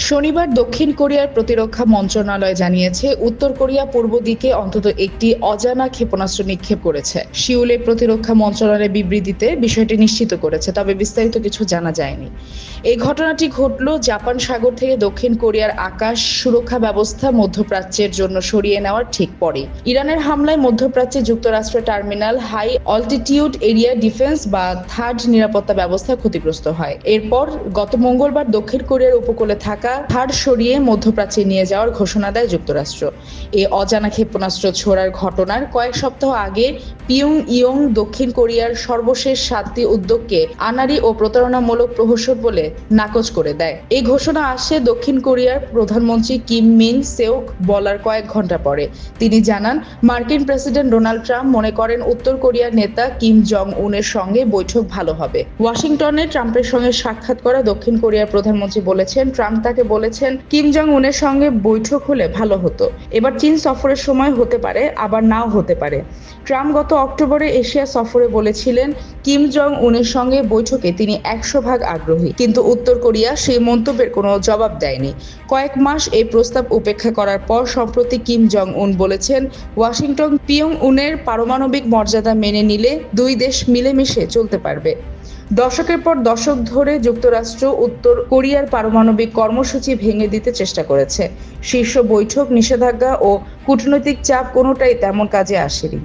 শনিবার দক্ষিণ কোরিয়ার প্রতিরক্ষা মন্ত্রণালয় জানিয়েছে, উত্তর কোরিয়া পূর্ব দিকে অন্তত একটি অজানা ক্ষেপণাস্ত্র নিক্ষেপ করেছে। সিউলের প্রতিরক্ষা মন্ত্রণালয়ের বিবৃতিতে বিষয়টি নিশ্চিত করেছে, তবে বিস্তারিত কিছু জানা যায়নি। এই ঘটনাটি ঘটল জাপান সাগর থেকে দক্ষিণ কোরিয়ার আকাশ সুরক্ষা ব্যবস্থা মধ্যপ্রাচ্যের জন্য সরিয়ে নেওয়ার ঠিক পরে। ইরানের হামলায় মধ্যপ্রাচ্যে যুক্তরাষ্ট্রের terminal high altitude area defence বা থার্ড নিরাপত্তা ব্যবস্থা ক্ষতিগ্রস্ত হয়। এরপর গত মঙ্গলবার দক্ষিণ কোরিয়ার উপকূলে থাকা থার্ড সরিয়ে মধ্যপ্রাচ্যে নিয়ে যাওয়ার ঘোষণা দেয় যুক্তরাষ্ট্র। এই অজানা ক্ষেপণাস্ত্র ছোড়ার ঘটনার কয়েক সপ্তাহ আগে পিয়ংইয়ং দক্ষিণ কোরিয়ার সর্বশেষ 7টি উদ্যোগকে আনাড়ি ও প্রতারণামূলক প্রহসন বলে নাকচ করে দেয়। এই ঘোষণা আসে দক্ষিণ কোরিয়ার প্রধানমন্ত্রী কিম মিন সেওক বলার কয়েক ঘন্টা পরে। তিনি জানান, মার্কিন প্রেসিডেন্ট ডোনাল্ড ট্রাম্প মনে করেন উত্তর কোরিয়ার নেতা কিম জং উনের সঙ্গে বৈঠক ভালো হবে। ওয়াশিংটনে ট্রাম্পের সঙ্গে সাক্ষাৎ করা দক্ষিণ কোরিয়ার প্রধানমন্ত্রী বলেছেন, ট্রাম্প তাকে বলেছেন কিম জং উনের সঙ্গে বৈঠক হলে ভালো হতো। এবার চীন সফরের সময় হতে পারে, আবার নাও হতে পারে। ট্রাম্প গত অক্টোবরে এশিয়া সফরে বলেছিলেন কিম জং উনের সঙ্গে বৈঠকে তিনি 100% আগ্রহী, কিন্তু উত্তর কোরিয়া সেই মন্তব্যের কোনো জবাব দেয়নি। কয়েক মাস এই প্রস্তাব উপেক্ষা করার পর সম্প্রতি কিম জং উন বলেছেন, ওয়াশিংটন পিয়ং উনের পারমাণবিক মর্যাদা মেনে নিলে দুই দেশ মিলেমিশে চলতে পারবে। দশকের পর দশক ধরে যুক্তরাষ্ট্র উত্তর কোরিয়ার পারমাণবিক কর্মসূচি ভেঙে দিতে চেষ্টা করেছে। শীর্ষ বৈঠক, নিষেধাজ্ঞা ও কূটনৈতিক চাপ কোনোটাই তেমন কাজে আসেনি।